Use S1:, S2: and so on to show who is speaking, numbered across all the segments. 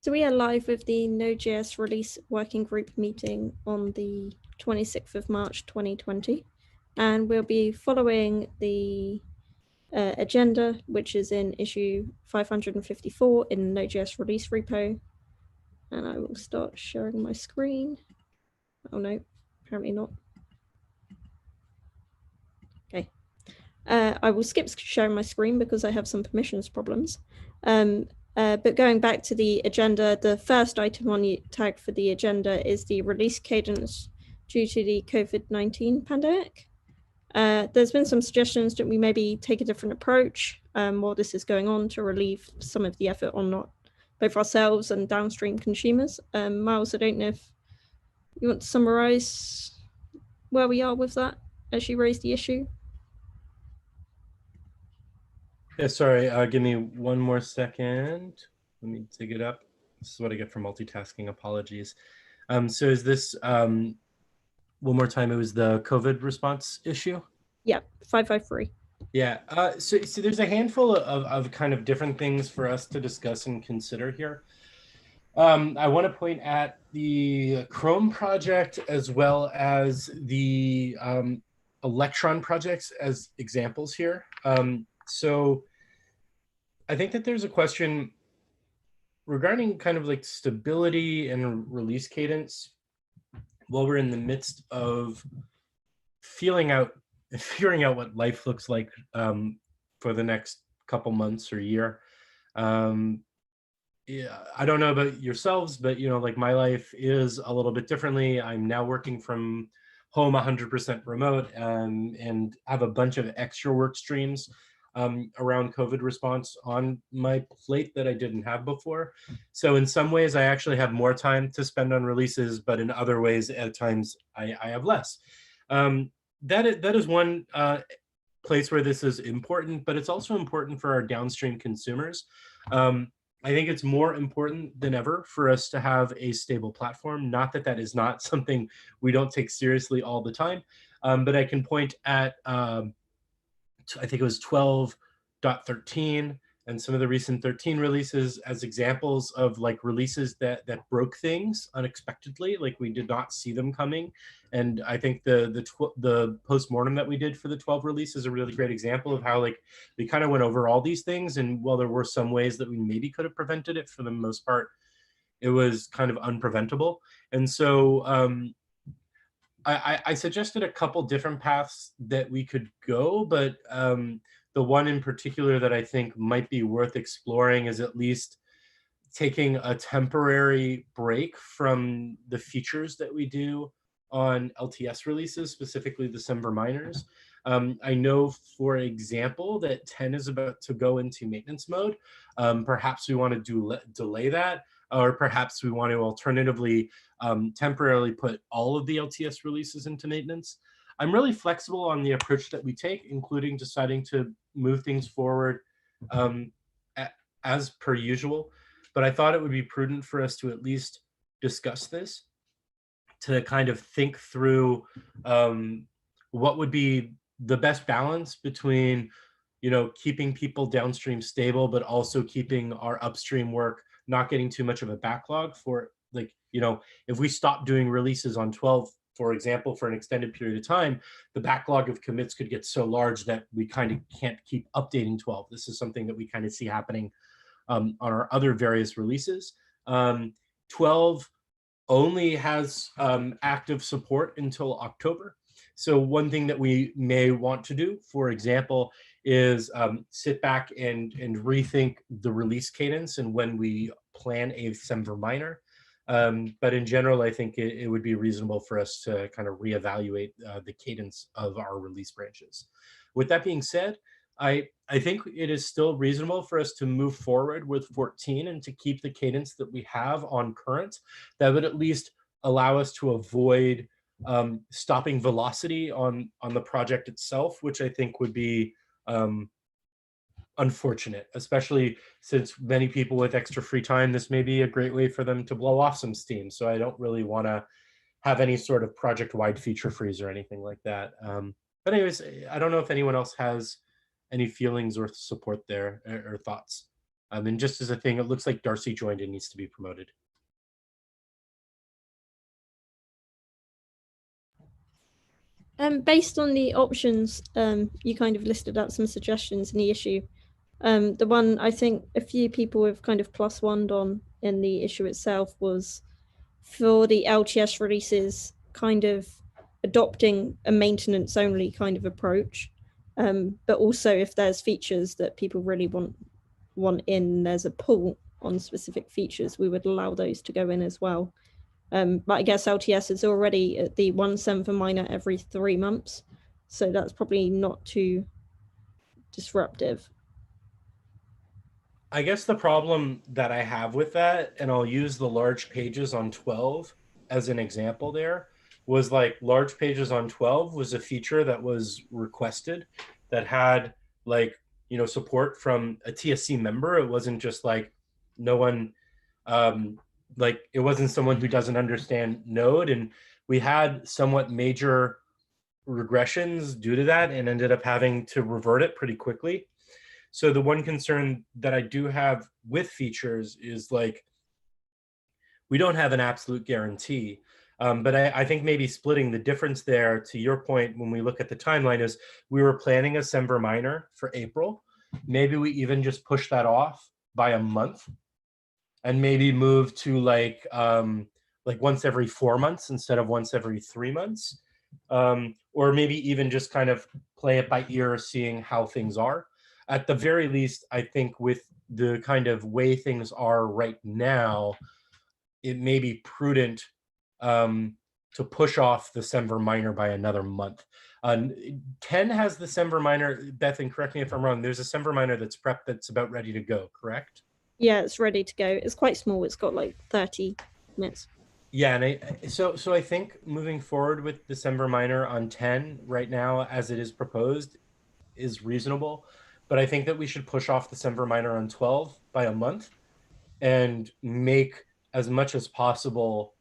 S1: So we are live with the Node.js release working group meeting on the 26th of March 2020, and we'll be following the agenda, which is in issue 554 in Node.js release repo. And I will start sharing my screen. Oh no, apparently not. Okay. I will skip sharing my screen because I have some permissions problems. But going back to the agenda, the first item on the tag for the agenda is the release cadence due to the COVID-19 pandemic. There's been some suggestions that we maybe take a different approach while this is going on to relieve some of the effort on both ourselves and downstream consumers. Myles, I don't know if you want to summarize where we are with that as you raise the issue.
S2: Yeah, sorry, give me one more second. Let me dig it up. This is what I get for multitasking, apologies. So is this, one more time, it was the COVID response issue?
S1: Yeah, 553.
S2: Yeah, so there's a handful of kind of different things for us to discuss and consider here. I want to point at the Chrome project as well as the Electron projects as examples here. So I think that there's a question regarding kind of like stability and release cadence while we're in the midst of figuring out what life looks like for the next couple months or year. Yeah, I don't know about yourselves, but like my life is a little bit differently. I'm now working from home 100% remote and have a bunch of extra work streams around COVID response on my plate that I didn't have before. So in some ways, I actually have more time to spend on releases, but in other ways, at times, I have less. That is one place where this is important, but it's also important for our downstream consumers. I think it's more important than ever for us to have a stable platform. Not that that is not something we don't take seriously all the time, but I can point at, I think it was 12.13 and some of the recent 13 releases as examples of like releases that broke things unexpectedly, like we did not see them coming. And I think the postmortem that we did for the 12 release is a really great example of how like we kind of went over all these things, and while there were some ways that we maybe could have prevented it, for the most part it was kind of unpreventable. And so I suggested a couple different paths that we could go, but the one in particular that I think might be worth exploring is at least taking a temporary break from the features that we do on LTS releases, specifically December minors. I know, for example, that 10 is about to go into maintenance mode. Perhaps we want to delay that, or perhaps we want to alternatively temporarily put all of the LTS releases into maintenance. I'm really flexible on the approach that we take, including deciding to move things forward as per usual. But I thought it would be prudent for us to at least discuss this, to kind of think through what would be the best balance between, keeping people downstream stable, but also keeping our upstream work not getting too much of a backlog for, like, if we stop doing releases on 12, for example, for an extended period of time, the backlog of commits could get so large that we kind of can't keep updating 12. This is something that we kind of see happening on our other various releases. 12 only has active support until October. So one thing that we may want to do, for example, is sit back and rethink the release cadence and when we plan a December minor. But in general, I think it would be reasonable for us to kind of reevaluate the cadence of our release branches. With that being said, I think it is still reasonable for us to move forward with 14 and to keep the cadence that we have on current. That would at least allow us to avoid stopping velocity on the project itself, which I think would be unfortunate, especially since many people with extra free time, this may be a great way for them to blow off some steam. So I don't really want to have any sort of project-wide feature freeze or anything like that. But anyways, I don't know if anyone else has any feelings or support there or thoughts. And just as a thing, it looks like Darcy joined and needs to be promoted.
S1: Based on the options, you kind of listed out some suggestions in the issue. The one I think a few people have kind of +1'd on in the issue itself was for the LTS releases, kind of adopting a maintenance only kind of approach. But also if there's features that people really want in, there's a pull on specific features, we would allow those to go in as well. But I guess LTS is already at the 1/7 for minor every 3 months. So that's probably not too disruptive.
S2: I guess the problem that I have with that, and I'll use the large pages on 12 as an example there, was like large pages on 12 was a feature that was requested that had like, support from a TSC member. It wasn't just like no one, like it wasn't someone who doesn't understand Node. And we had somewhat major regressions due to that and ended up having to revert it pretty quickly. So the one concern that I do have with features is like, we don't have an absolute guarantee. But I think maybe splitting the difference there, to your point, when we look at the timeline, is we were planning a Semver minor for April. Maybe we even just push that off by a month and maybe move to like once every 4 months instead of once every 3 months. Or maybe even just kind of play it by ear, seeing how things are. At the very least, I think with the kind of way things are right now, it may be prudent to push off the Semver minor by another month. 10 has the Semver minor, Beth, and correct me if I'm wrong, there's a Semver minor that's prepped that's about ready to go, correct?
S1: Yeah, it's ready to go. It's quite small. It's got like 30 minutes.
S2: Yeah, and so I think moving forward with December minor on 10 right now, as it is proposed, is reasonable. But I think that we should push off December minor on 12 by a month and make as much as possible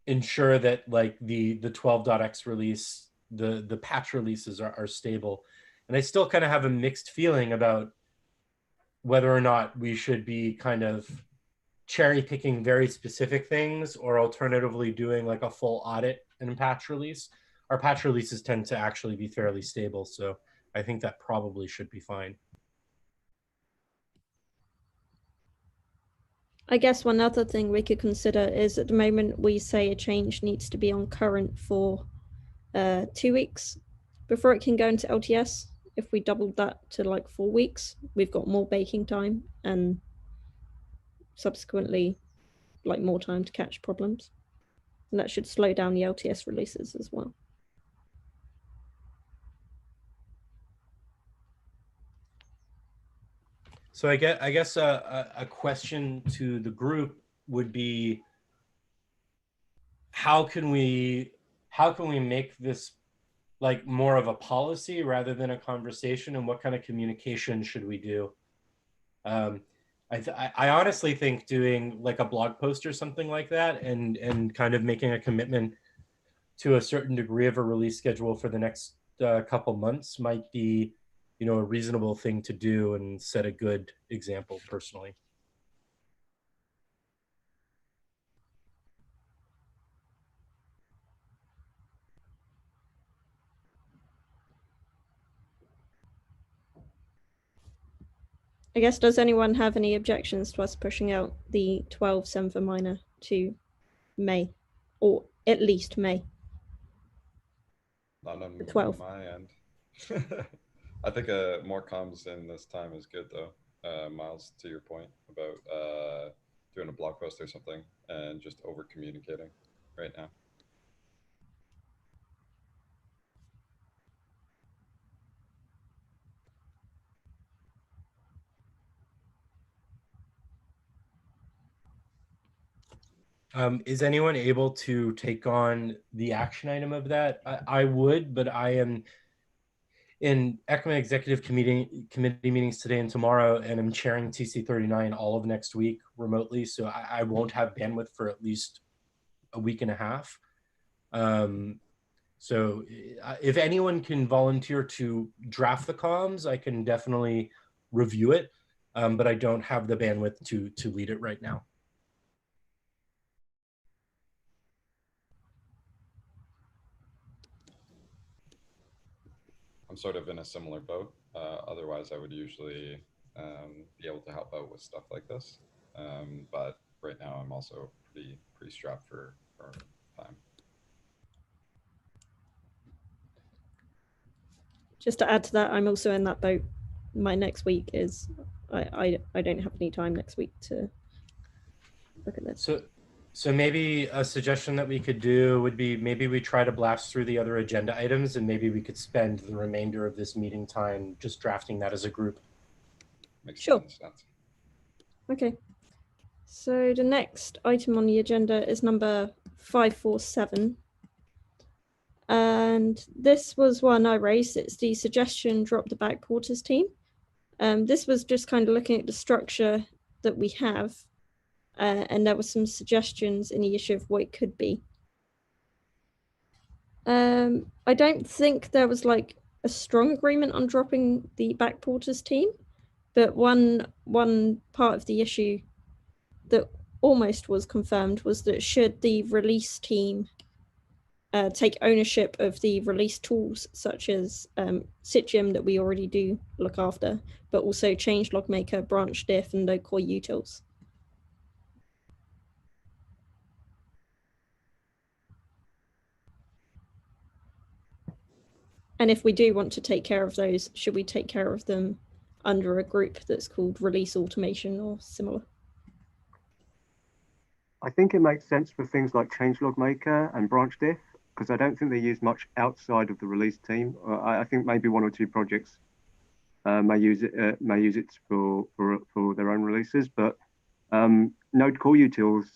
S2: ensure that like the 12.x release, the patch releases are stable. And I still kind of have a mixed feeling about whether or not we should be kind of cherry picking very specific things, or alternatively doing like a full audit and patch release. Our patch releases tend to actually be fairly stable, so I think that probably should be fine.
S1: I guess one other thing we could consider is at the moment we say a change needs to be on current for 2 weeks before it can go into LTS. If we doubled that to like 4 weeks, we've got more baking time and subsequently like more time to catch problems. And that should slow down the LTS releases as well.
S2: So I guess a question to the group would be, how can we make this like more of a policy rather than a conversation, and what kind of communication should we do? I honestly think doing like a blog post or something like that, and kind of making a commitment to a certain degree of a release schedule for the next couple months might be, a reasonable thing to do and set a good example personally.
S1: I guess, does anyone have any objections to us pushing out the 12 Semver minor to May, or at least May?
S3: Not on
S1: 12.
S3: my end. I think more comms in this time is good though. Myles, to your point about doing a blog post or something and just over communicating right now.
S2: Is anyone able to take on the action item of that? I would, but I am in ECMA executive committee meetings today and tomorrow, and I'm chairing TC39 all of next week remotely, so I won't have bandwidth for at least a week and a half. So if anyone can volunteer to draft the comms, I can definitely review it. but I don't have the bandwidth to lead it right now.
S3: I'm sort of in a similar boat. Otherwise, I would usually be able to help out with stuff like this. But right now, I'm also pretty strapped for time.
S1: Just to add to that, I'm also in that boat. My next week is I don't have any time next week to look at this.
S2: So maybe a suggestion that we could do would be maybe we try to blast through the other agenda items, and maybe we could spend the remainder of this meeting time just drafting that as a group.
S3: Makes
S1: Sure.
S3: sense.
S1: Okay. So the next item on the agenda is number 547. And this was one I raised. It's the suggestion drop the backporters team. This was just kind of looking at the structure that we have, and there were some suggestions in the issue of what it could be. I don't think there was like a strong agreement on dropping the backporters team, but one part of the issue that almost was confirmed was that should the release team take ownership of the release tools such as Citium that we already do look after, but also changelog maker, branch diff, and node core utils. And if we do want to take care of those, should we take care of them under a group that's called release automation or similar?
S4: I think it makes sense for things like changelog maker and branch diff, because I don't think they use much outside of the release team. I think maybe one or two projects may use it for their own releases, but node core utils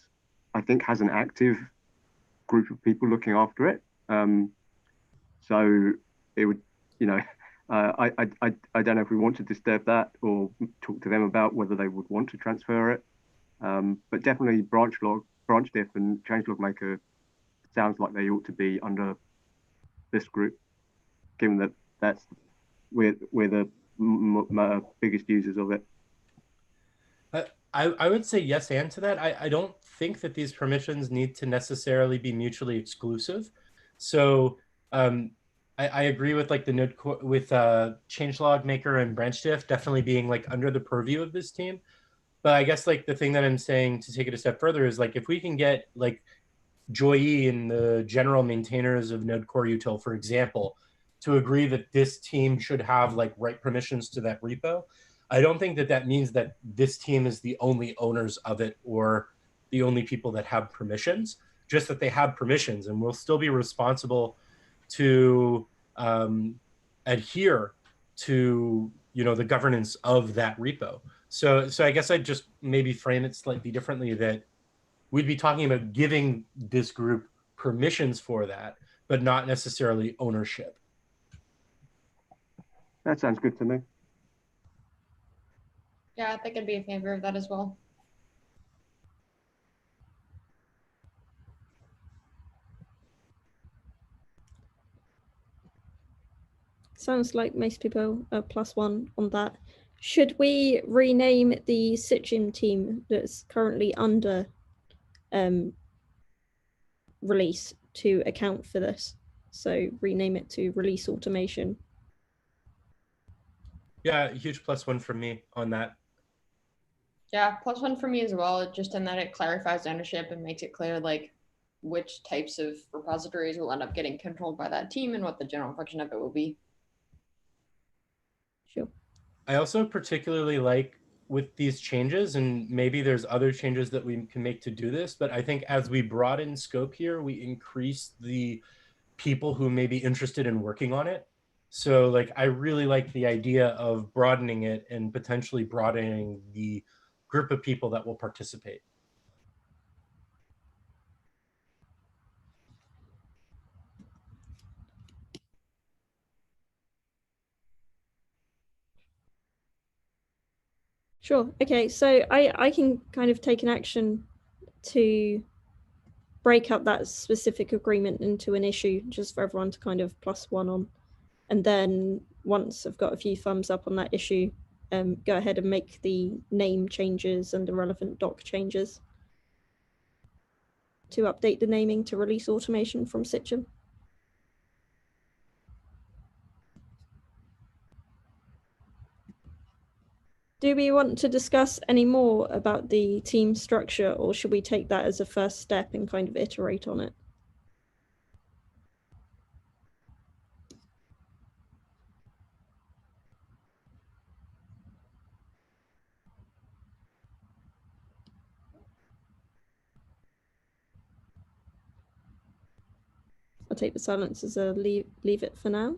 S4: I think has an active group of people looking after it. So it would, I don't know if we want to disturb that or talk to them about whether they would want to transfer it. But definitely branch diff and changelog maker sounds like they ought to be under this group, given that we're the biggest users of it.
S2: I would say yes and to that. I don't think that these permissions need to necessarily be mutually exclusive. So I agree with like the node with changelog maker and branch diff definitely being like under the purview of this team. But I guess like the thing that I'm saying to take it a step further is like if we can get like Joy and the general maintainers of node core util, for example, to agree that this team should have like write permissions to that repo, I don't think that that means that this team is the only owners of it or the only people that have permissions, just that they have permissions and will still be responsible to adhere to the governance of that repo. So I guess I'd just maybe frame it slightly differently, that we'd be talking about giving this group permissions for that, but not necessarily ownership.
S4: That sounds good to me.
S5: Yeah, I think I'd be in favor of that as well.
S1: Sounds like most people are +1 on that. Should we rename the Citium team that's currently under release to account for this? So rename it to release automation.
S2: Yeah, huge +1 from me on that.
S5: Yeah, +1 for me as well, just in that it clarifies ownership and makes it clear like which types of repositories will end up getting controlled by that team and what the general function of it will be.
S1: Sure.
S2: I also particularly like with these changes, and maybe there's other changes that we can make to do this, but I think as we broaden scope here, we increase the people who may be interested in working on it. So like, I really like the idea of broadening it and potentially broadening the group of people that will participate.
S1: Sure. Okay, so I can kind of take an action to break up that specific agreement into an issue just for everyone to kind of +1 on. And then once I've got a few thumbs up on that issue, go ahead and make the name changes and the relevant doc changes to update the naming to release automation from Sitchin. Do we want to discuss any more about the team structure, or should we take that as a first step and kind of iterate on it? I'll take the silence as a leave it for now.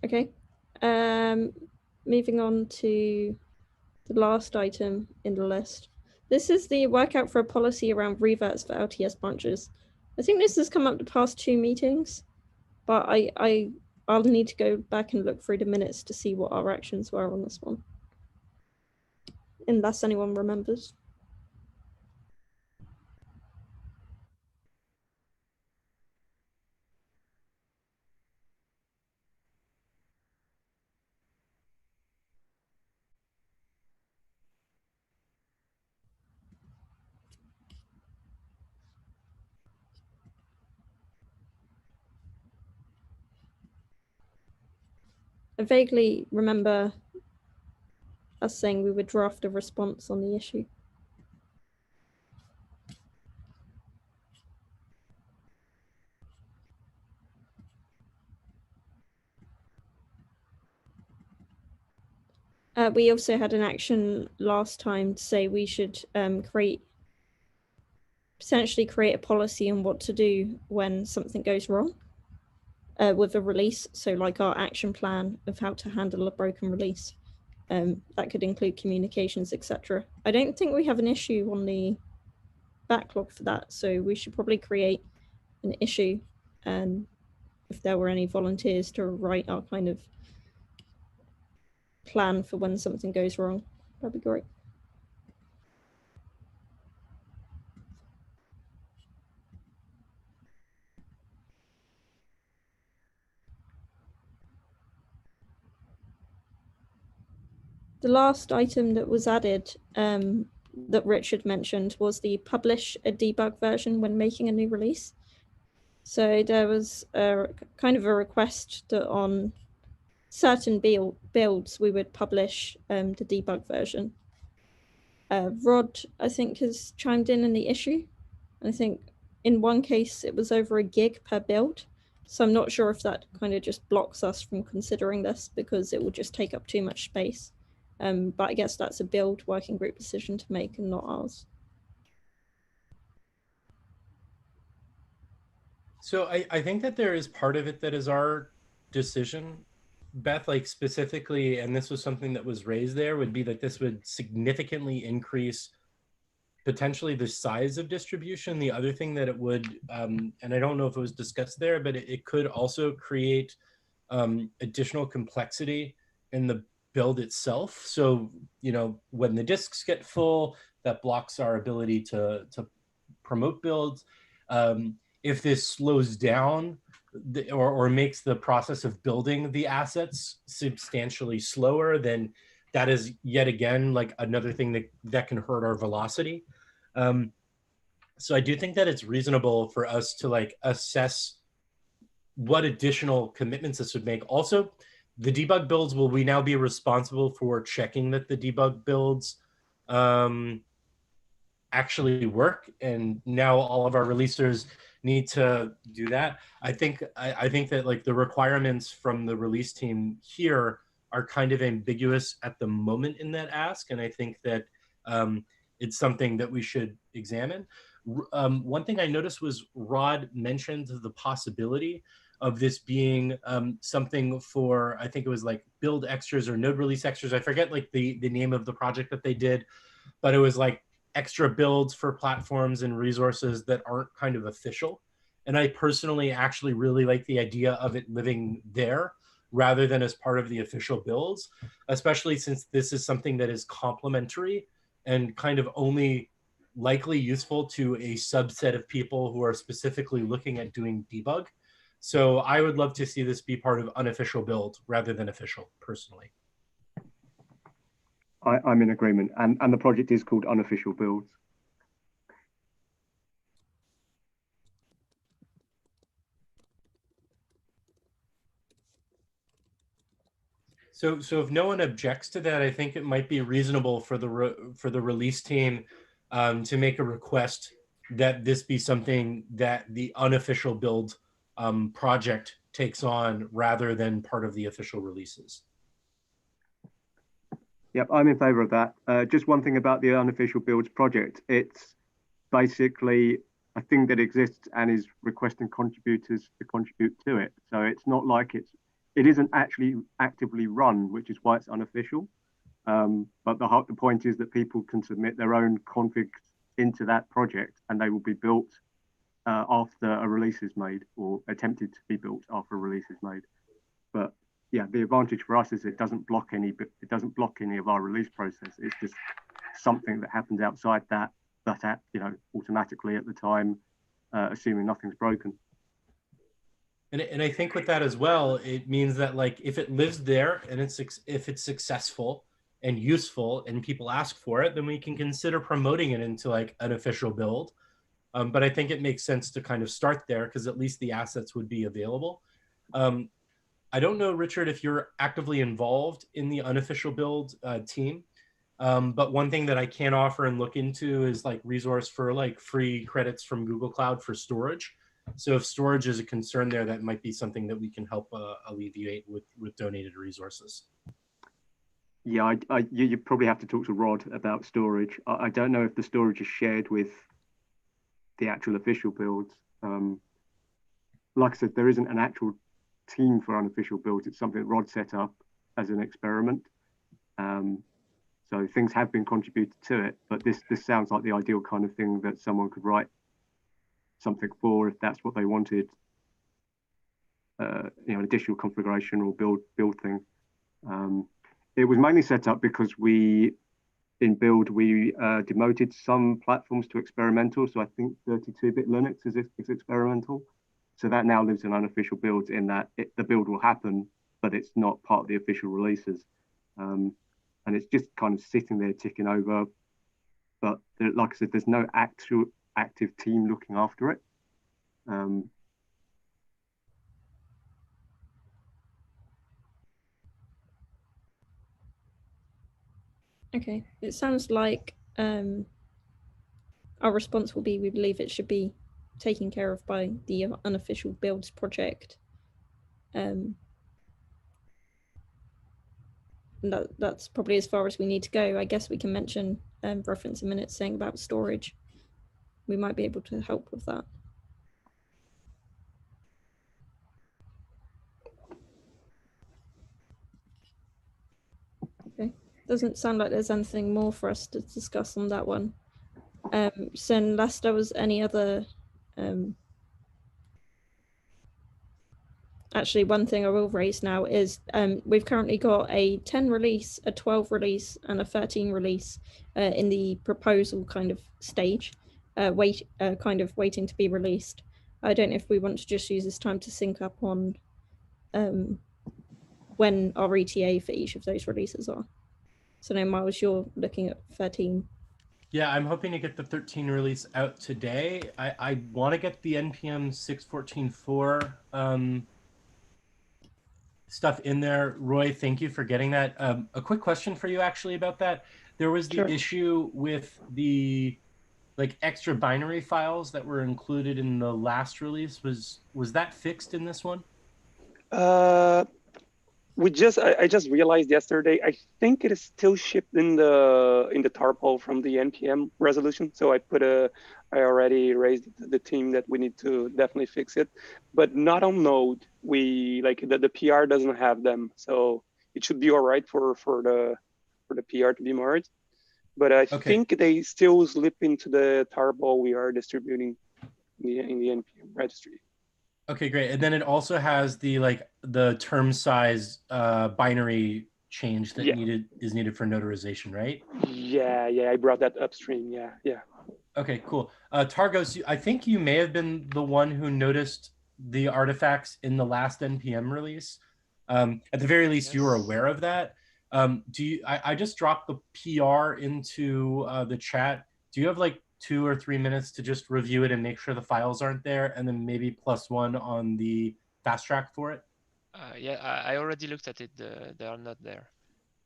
S1: Okay, moving on to the last item in the list. This is the workout for a policy around reverts for LTS branches. I think this has come up the past 2 meetings, but I'll need to go back and look through the minutes to see what our actions were on this one, unless anyone remembers. I vaguely remember us saying we would draft a response on the issue. We also had an action last time to say we should potentially create a policy on what to do when something goes wrong with a release. So like our action plan of how to handle a broken release. That could include communications, etc. I don't think we have an issue on the backlog for that, so we should probably create an issue if there were any volunteers to write our kind of plan for when something goes wrong. That'd be great. The last item that was added that Richard mentioned was the publish a debug version when making a new release. So there was a kind of a request that on certain builds we would publish the debug version. Rod, I think, has chimed in the issue. I think in one case it was over 1 gig per build. So I'm not sure if that kind of just blocks us from considering this because it will just take up too much space. But I guess that's a build working group decision to make and not ours.
S2: So I think that there is part of it that is our decision, Beth, like specifically, and this was something that was raised there, would be that this would significantly increase potentially the size of distribution. The other thing that it would, and I don't know if it was discussed there, but it could also create additional complexity in the build itself. So, you know, when the disks get full, that blocks our ability to promote builds. If this slows down or makes the process of building the assets substantially slower, then that is yet again like another thing that can hurt our velocity. So I do think that it's reasonable for us to like assess what additional commitments this would make. Also, the debug builds, will we now be responsible for checking that the debug builds actually work? And now all of our releasers need to do that. I think that like the requirements from the release team here are kind of ambiguous at the moment in that ask. And I think that it's something that we should examine. One thing I noticed was Rod mentioned the possibility of this being something for, I think it was like build extras or node release extras. I forget like the name of the project that they did, but it was like extra builds for platforms and resources that aren't kind of official. And I personally actually really like the idea of it living there rather than as part of the official builds, especially since this is something that is complementary and kind of only likely useful to a subset of people who are specifically looking at doing debug. So I would love to see this be part of unofficial build rather than official, personally.
S4: I'm in agreement, and the project is called Unofficial Builds.
S2: So if no one objects to that, I think it might be reasonable for the release team to make a request that this be something that the unofficial build project takes on rather than part of the official releases.
S4: Yep, I'm in favor of that. Just one thing about the Unofficial Builds project. It's basically a thing that exists and is requesting contributors to contribute to it. So it's not like it isn't actually actively run, which is why it's unofficial. But the point is that people can submit their own configs into that project, and they will be built after a release is made, or attempted to be built after a release is made. But yeah, the advantage for us is it doesn't block any of our release process. It's just something that happens outside that automatically at the time, assuming nothing's broken.
S2: And I think with that as well, it means that like if it lives there and if it's successful and useful and people ask for it, then we can consider promoting it into like an official build. But I think it makes sense to kind of start there because at least the assets would be available. I don't know, Richard, if you're actively involved in the unofficial build team, but one thing that I can offer and look into is like resource for like free credits from Google Cloud for storage. So if storage is a concern there, that might be something that we can help alleviate with donated resources.
S4: Yeah, you probably have to talk to Rod about storage. I don't know if the storage is shared with the actual official builds. Like I said, there isn't an actual team for unofficial builds. It's something that Rod set up as an experiment. So things have been contributed to it, but this sounds like the ideal kind of thing that someone could write something for if that's what they wanted. An additional configuration or build thing. It was mainly set up because in build we demoted some platforms to experimental. So I think 32-bit Linux is experimental. So that now lives in unofficial builds in that the build will happen, but it's not part of the official releases. And it's just kind of sitting there ticking over. But like I said, there's no active team looking after it.
S1: Okay, it sounds like our response will be we believe it should be taken care of by the unofficial builds project. That's probably as far as we need to go. I guess we can mention reference a minute saying about storage. We might be able to help with that. Okay, doesn't sound like there's anything more for us to discuss on that one. So unless there was any other actually, one thing I will raise now is we've currently got a 10 release, a 12 release, and a 13 release in the proposal kind of stage, kind of waiting to be released. I don't know if we want to just use this time to sync up on when our ETA for each of those releases are. So now, Myles, you're looking at 13.
S2: Yeah, I'm hoping to get the 13 release out today. I want to get the NPM 6.14.4 stuff in there. Roy, thank you for getting that. A quick question for you actually about that. There was the issue with the like extra binary files that were included in the last release. Was that fixed in this one?
S6: I just realized yesterday. I think it is still shipped in the tarpo from the NPM resolution. So I already raised the team that we need to definitely fix it, but not on Node. We like the PR doesn't have them, so it should be all right for the PR to be merged. But I think they still slip into the tarpo we are distributing in the NPM registry.
S2: Okay, great. And then it also has the term size binary change that is needed for notarization, right?
S6: Yeah, I brought that upstream. Yeah.
S2: Okay, cool. Targos, I think you may have been the one who noticed the artifacts in the last NPM release. At the very least, you were
S7: Yes.
S2: aware of that. I just dropped the PR into the chat. Do you have like 2 or 3 minutes to just review it and make sure the files aren't there, and then maybe +1 on the fast track for it?
S7: Yeah, I already looked at it. They are not there.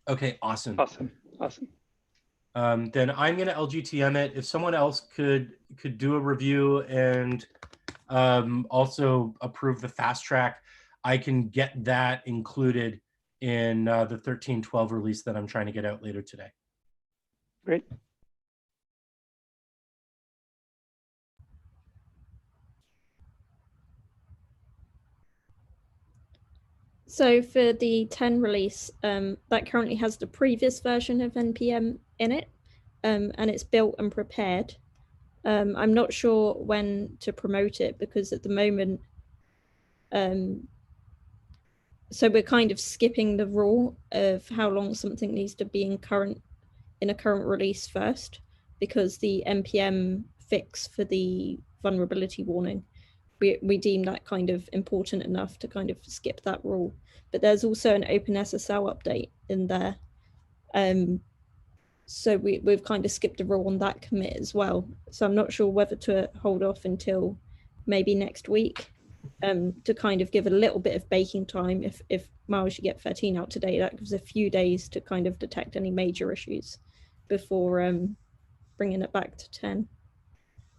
S2: Okay, awesome.
S6: Awesome.
S2: Then I'm going to LGTM it. If someone else could do a review and also approve the fast track, I can get that included in the 13.12 release that I'm trying to get out later today.
S6: Great.
S1: So for the 10 release, that currently has the previous version of NPM in it, and it's built and prepared. I'm not sure when to promote it because at the moment, so we're kind of skipping the rule of how long something needs to be in a current release first, because the NPM fix for the vulnerability warning, we deem that kind of important enough to kind of skip that rule. But there's also an OpenSSL update in there. So we've kind of skipped a rule on that commit as well. So I'm not sure whether to hold off until maybe next week to kind of give a little bit of baking time. If Myles should get 13 out today, that gives a few days to kind of detect any major issues before bringing it back to 10.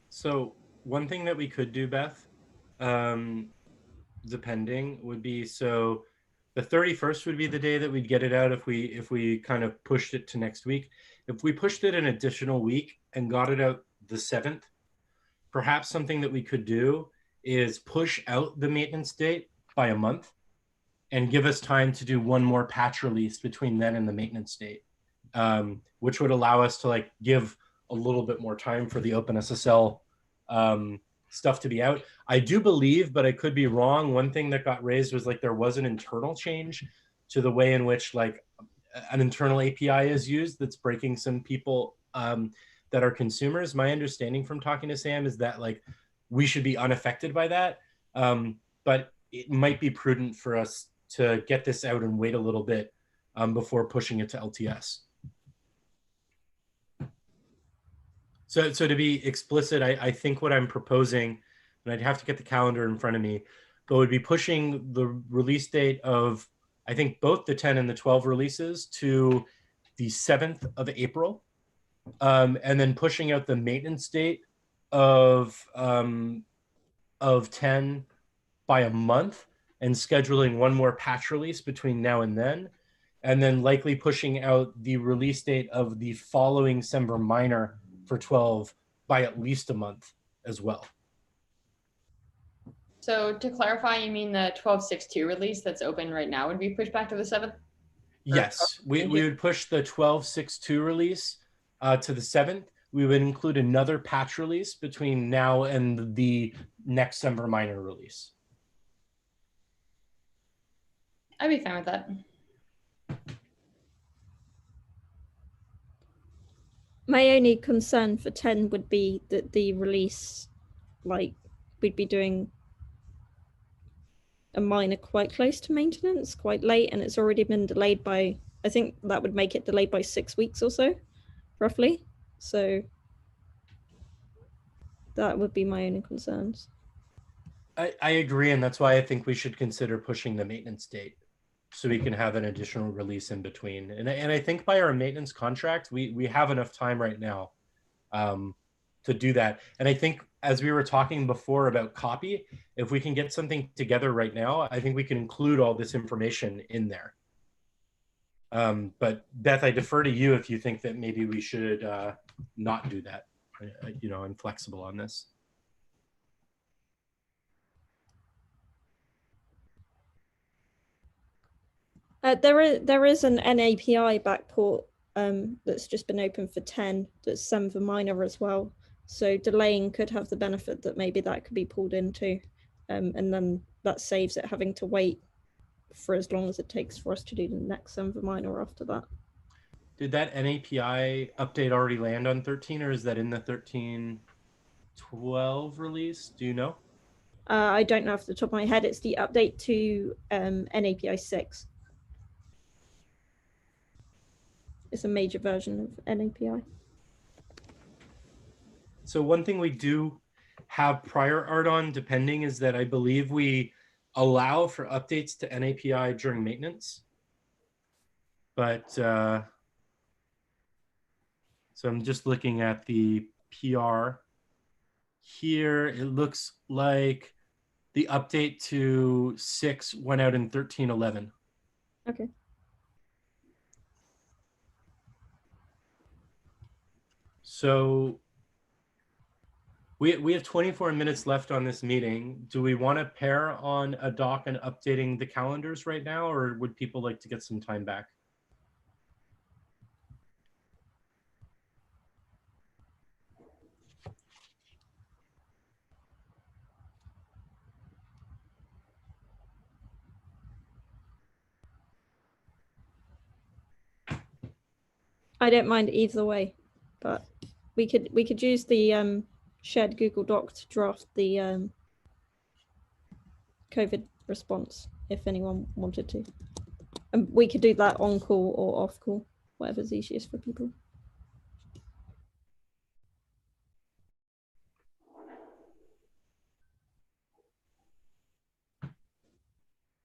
S2: So one thing that we could do, Beth, depending, would be, so the 31st would be the day that we'd get it out if we kind of pushed it to next week. If we pushed it an additional week and got it out the 7th, perhaps something that we could do is push out the maintenance date by a month and give us time to do one more patch release between then and the maintenance date, which would allow us to like give a little bit more time for the OpenSSL stuff to be out. I do believe, but I could be wrong, one thing that got raised was like there was an internal change to the way in which like an internal API is used that's breaking some people that are consumers. My understanding from talking to Sam is that like we should be unaffected by that, but it might be prudent for us to get this out and wait a little bit before pushing it to LTS. So to be explicit, I think what I'm proposing, and I'd have to get the calendar in front of me, but would be pushing the release date of, I think, both the 10 and the 12 releases to the 7th of April, and then pushing out the maintenance date of 10 by a month and scheduling one more patch release between now and then likely pushing out the release date of the following Semver minor for 12 by at least a month as well.
S5: So to clarify, you mean the 12.6.2 release that's open right now would be pushed back to the 7th?
S2: Yes, we would push the 12.6.2 release to the 7th. We would include another patch release between now and the next Semver minor release.
S5: I'd be fine with that.
S1: My only concern for 10 would be that the release, like, we'd be doing a minor quite close to maintenance, quite late, and it's already been delayed by, I think that would make it delayed by 6 weeks or so, roughly. So that would be my only concerns.
S2: I agree, and that's why I think we should consider pushing the maintenance date so we can have an additional release in between. And I think by our maintenance contract, we have enough time right now to do that. And I think as we were talking before about copy, if we can get something together right now, I think we can include all this information in there. But Beth, I defer to you if you think that maybe we should not do that. You know, I'm flexible on this.
S1: There is an NAPI backport that's just been open for 10 that's Semver minor as well. So delaying could have the benefit that maybe that could be pulled into, and then that saves it having to wait for as long as it takes for us to do the next Semver minor after that.
S2: Did that NAPI update already land on 13, or is that in the 13.12 release? Do you know?
S1: I don't know off the top of my head. It's the update to NAPI 6. It's a major version of NAPI.
S2: So one thing we do have prior art on, depending, is that I believe we allow for updates to NAPI during maintenance. But so I'm just looking at the PR here. It looks like the update to 6 went out in 13.11.
S1: Okay.
S2: So we have 24 minutes left on this meeting. Do we want to pair on a doc and updating the calendars right now, or would people like to get some time back?
S1: I don't mind either way, but we could use the shared Google Doc to draft the COVID response if anyone wanted to. And we could do that on call or off call, whatever's easiest for people.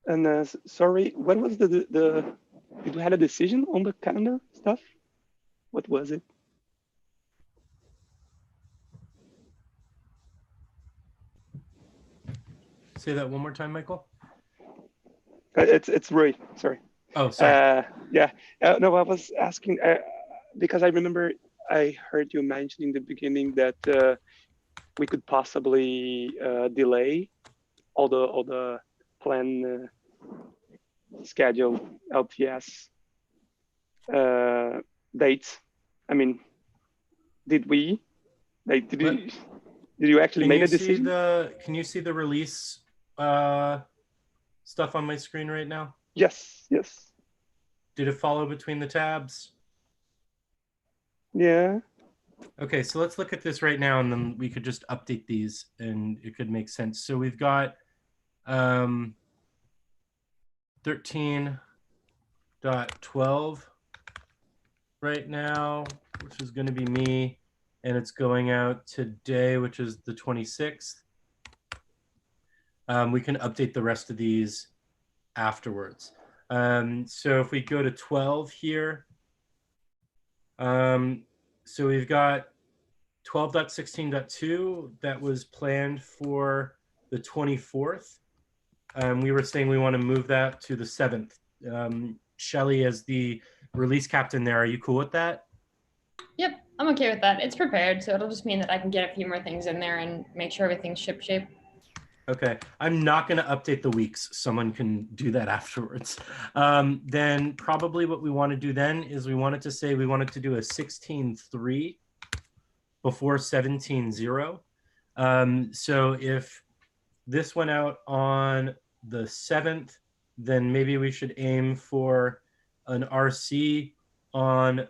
S6: And sorry, what was the did we had a decision on the calendar stuff? What was it?
S2: Say that one more time, Michael.
S6: It's Roy. Sorry.
S2: Oh, sorry.
S6: Yeah. No, I was asking because I remember I heard you mention in the beginning that we could possibly delay all the plan schedule LTS dates. I mean, did we? Like, did you actually make a decision?
S2: Can you see the release stuff on my screen right now?
S6: Yes. Yes.
S2: Did it follow between the tabs?
S6: Yeah.
S2: Okay, so let's look at this right now, and then we could just update these, and it could make sense. So we've got 13.12 right now, which is going to be me, and it's going out today, which is the 26th. We can update the rest of these afterwards. So if we go to 12 here, so we've got 12.16.2 that was planned for the 24th. We were saying we want to move that to the 7th. Shelly, as the release captain there, are you cool with that?
S5: Yep, I'm okay with that. It's prepared, so it'll just mean that I can get a few more things in there and make sure everything's shipshape.
S2: Okay, I'm not going to update the weeks. Someone can do that afterwards. Then probably what we want to do then is we wanted to say we wanted to do a 16.3 before 17.0. So if this went out on the 7th, then maybe we should aim for an RC on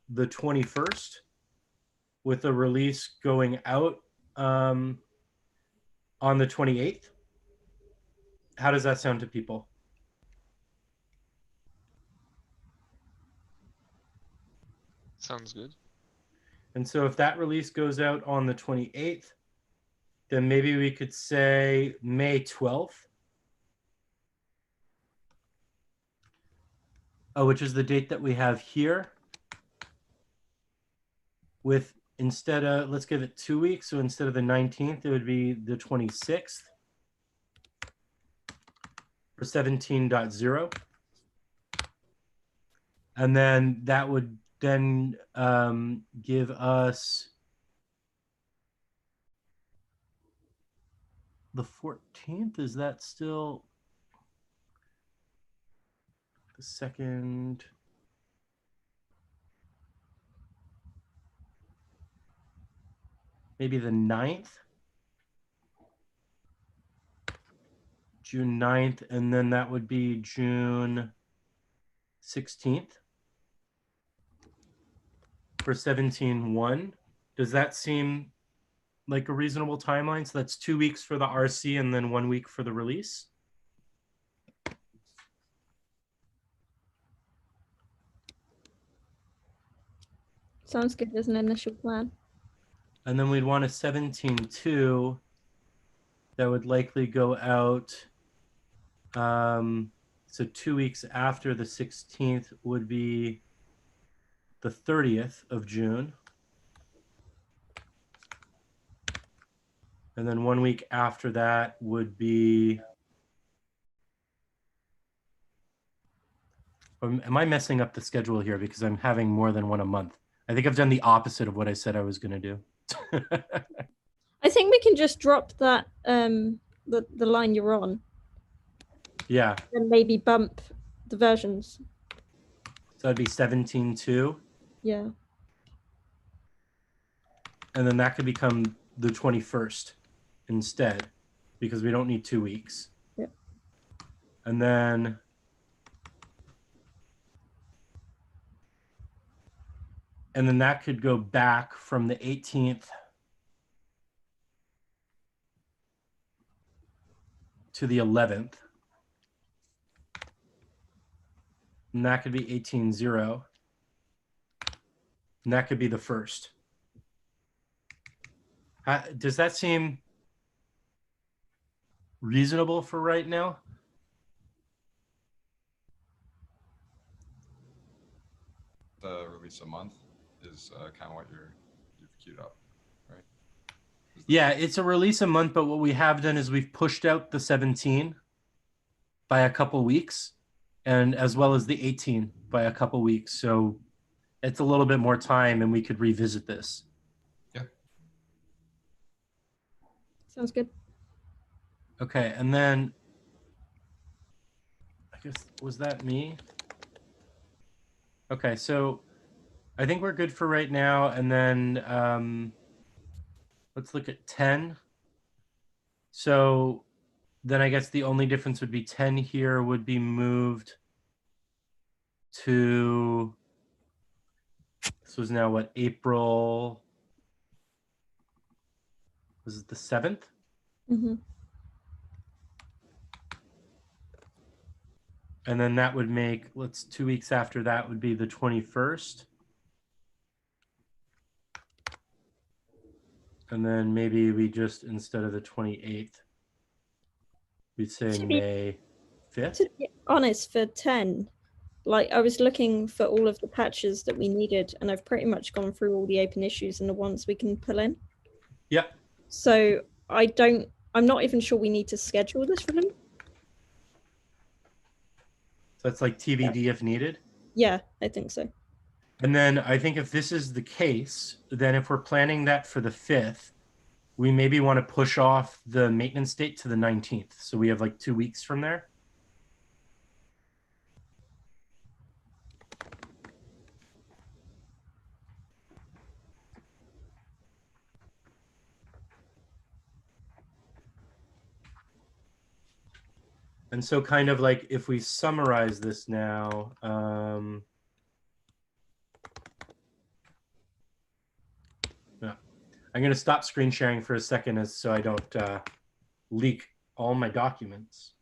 S2: the 21st with a release going out on the 28th. How does that sound to people?
S7: Sounds good.
S2: And so if that release goes out on the 28th, then maybe we could say May 12th. Oh, which is the date that we have here. With instead of, let's give it 2 weeks. So instead of the 19th, it would be the 26th for 17.0. And then that would then give us the 14th. Is that still the second? Maybe the 9th, June 9th, and then that would be June 16th. for 17.1. Does that seem like a reasonable timeline? So that's 2 weeks for the RC and then 1 week for the release.
S1: Sounds good as an initial plan.
S2: And then we'd want a 17.2 that would likely go out. So 2 weeks after the 16th would be the 30th of June. And then 1 week after that would be, am I messing up the schedule here because I'm having more than one a month? I think I've done the opposite of what I said I was going to do.
S1: I think we can just drop that the line you're on
S2: Yeah,
S1: and maybe bump the versions.
S2: so that'd be 17.2.
S1: Yeah.
S2: And then that could become the 21st instead, because we don't need 2 weeks.
S1: Yep.
S2: And then that could go back from the 18th to the 11th. And that could be 18.0. And that could be the first. Does that seem reasonable for right now?
S3: The release a month is kind of what you've queued up, right?
S2: Yeah, it's a release a month, but what we have done is we've pushed out the 17 by a couple weeks, and as well as the 18 by a couple weeks. So it's a little bit more time and we could revisit this.
S3: Yeah.
S1: Sounds good.
S2: Okay, and then I guess, was that me? Okay, so I think we're good for right now. And then let's look at 10. So then I guess the only difference would be 10 here would be moved to, this was now what, April, was it the 7th?
S1: Mm-hmm.
S2: And then that would make, 2 weeks after that would be the 21st. And then maybe we just, instead of the 28th, we'd say May 5th.
S1: To be honest, for 10, like I was looking for all of the patches that we needed, and I've pretty much gone through all the open issues and the ones we can pull in.
S2: Yep.
S1: So I'm not even sure we need to schedule this release.
S2: So that's like TBD if needed.
S1: Yeah, I think so.
S2: And then I think if this is the case, then if we're planning that for the 5th, we maybe want to push off the maintenance date to the 19th. So we have like 2 weeks from there. And so kind of like if we summarize this now, I'm going to stop screen sharing for a second so I don't leak all my documents.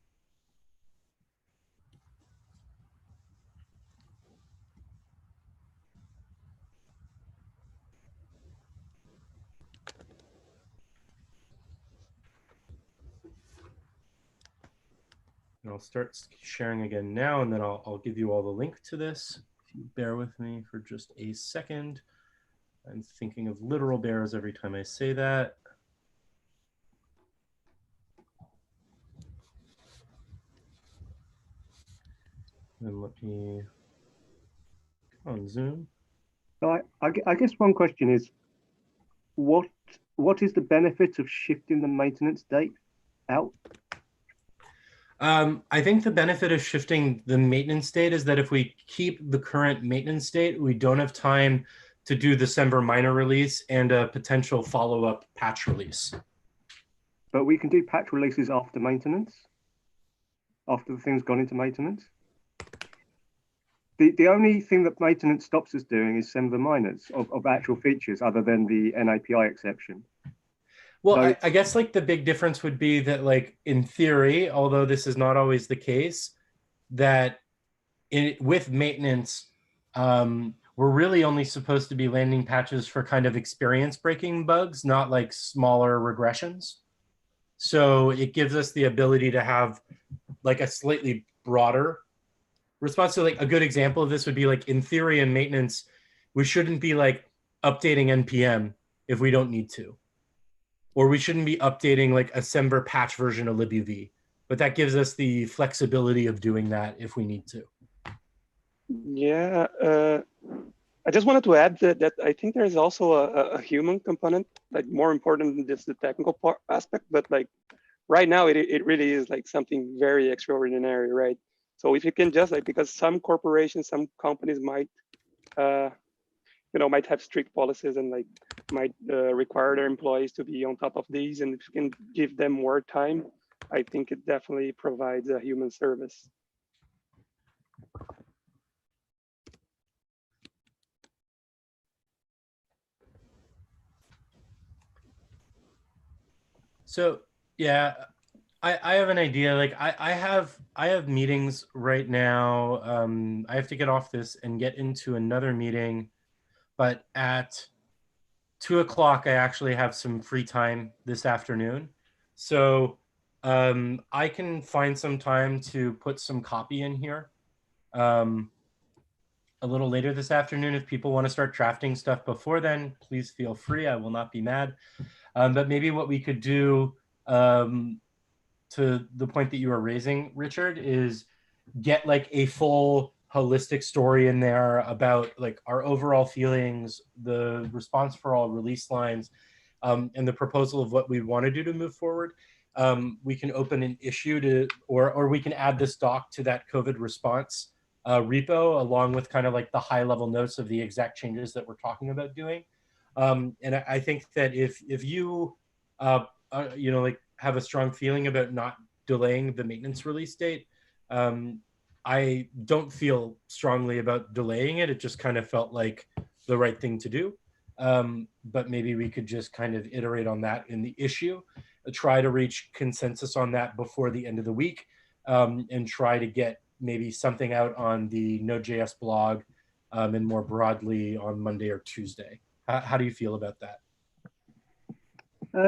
S2: And I'll start sharing again now, and then I'll give you all the link to this. If you bear with me for just a second. I'm thinking of literal bears every time I say that. And let me on Zoom.
S4: So I guess one question is, what is the benefit of shifting the maintenance date out?
S2: I think the benefit of shifting the maintenance date is that if we keep the current maintenance date, we don't have time to do December minor release and a potential follow-up patch release.
S4: But we can do patch releases after maintenance, after the thing's gone into maintenance. The only thing that maintenance stops us doing is send the minors of actual features other than the NAPI exception.
S2: Well,
S4: So,
S2: I guess like the big difference would be that like in theory, although this is not always the case, that with maintenance, we're really only supposed to be landing patches for kind of experience breaking bugs, not like smaller regressions. So it gives us the ability to have like a slightly broader response. So like a good example of this would be like in theory and maintenance, we shouldn't be like updating NPM if we don't need to. Or we shouldn't be updating like a Semver patch version of libuv. But that gives us the flexibility of doing that if we need to.
S6: Yeah, I just wanted to add that I think there's also a human component, like more important than just the technical aspect, but like right now it really is like something very extraordinary, right? So if you can just like, because some corporations, some companies might, might have strict policies and like might require their employees to be on top of these, and if you can give them more time, I think it definitely provides a human service.
S2: So yeah, I have an idea. Like I have meetings right now. I have to get off this and get into another meeting, but at 2 o'clock I actually have some free time this afternoon. So I can find some time to put some copy in here a little later this afternoon. If people want to start drafting stuff before then, please feel free. I will not be mad. But maybe what we could do, to the point that you were raising, Richard, is get like a full holistic story in there about like our overall feelings, the response for all release lines, and the proposal of what we want to do to move forward. We can open an issue to, or we can add this doc to that COVID response repo, along with kind of like the high level notes of the exact changes that we're talking about doing. And I think that if you, like have a strong feeling about not delaying the maintenance release date, I don't feel strongly about delaying it. It just kind of felt like the right thing to do. But maybe we could just kind of iterate on that in the issue, try to reach consensus on that before the end of the week, and try to get maybe something out on the Node.js blog, and more broadly on Monday or Tuesday. How do you feel about that?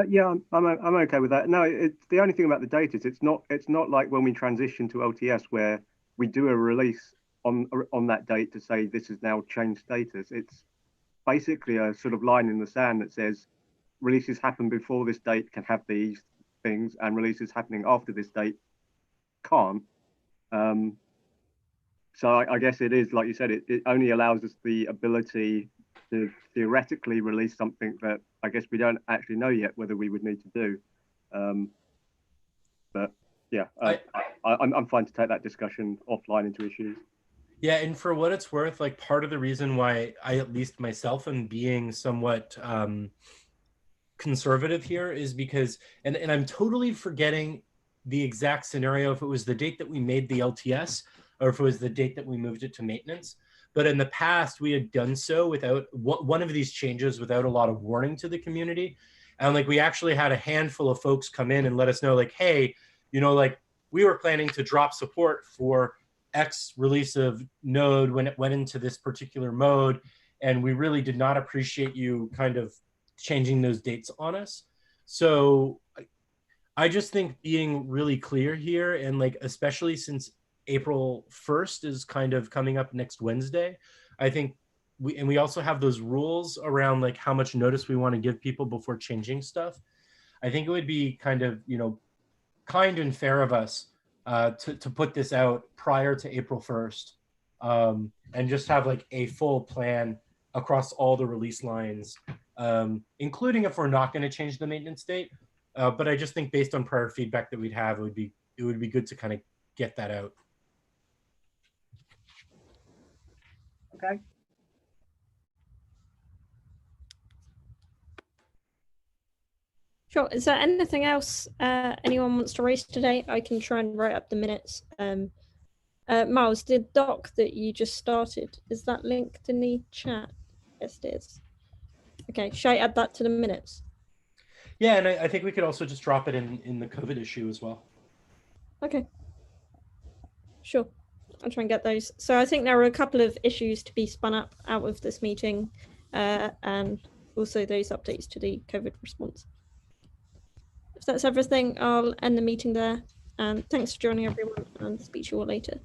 S4: yeah, I'm okay with that. No, it's the only thing about the date is it's not like when we transition to LTS where we do a release on that date to say this is now changed status. It's basically a sort of line in the sand that says releases happen before this date can have these things, and releases happening after this date can't. So I guess it is, like you said, it only allows us the ability to theoretically release something that I guess we don't actually know yet whether we would need to do. But yeah, I'm fine to take that discussion offline into issues.
S2: Yeah, and for what it's worth, like part of the reason why I, at least myself, am being somewhat conservative here is because, and I'm totally forgetting the exact scenario, if it was the date that we made the LTS or if it was the date that we moved it to maintenance. But in the past, we had done so without one of these changes without a lot of warning to the community. And like we actually had a handful of folks come in and let us know like, hey, like we were planning to drop support for X release of Node when it went into this particular mode. And we really did not appreciate you kind of changing those dates on us. So I just think being really clear here, and like, especially since April 1st is kind of coming up next Wednesday, I think we also have those rules around like how much notice we want to give people before changing stuff. I think it would be kind of, kind and fair of us to put this out prior to April 1st, and just have like a full plan across all the release lines, including if we're not going to change the maintenance date. But I just think based on prior feedback that we'd have, it would be good to kind of get that out.
S4: Okay.
S1: Sure. Is there anything else anyone wants to raise today? I can try and write up the minutes Myles, the doc that you just started, is that linked in the chat? Yes, it is. Okay, should I add that to the minutes?
S2: Yeah, and I think we could also just drop it in the COVID issue as well.
S1: Okay. Sure. I'll try and get those. So I think there are a couple of issues to be spun up out of this meeting, and also those updates to the COVID response. If that's everything, I'll end the meeting there. And thanks for joining, everyone, and speak to you all later.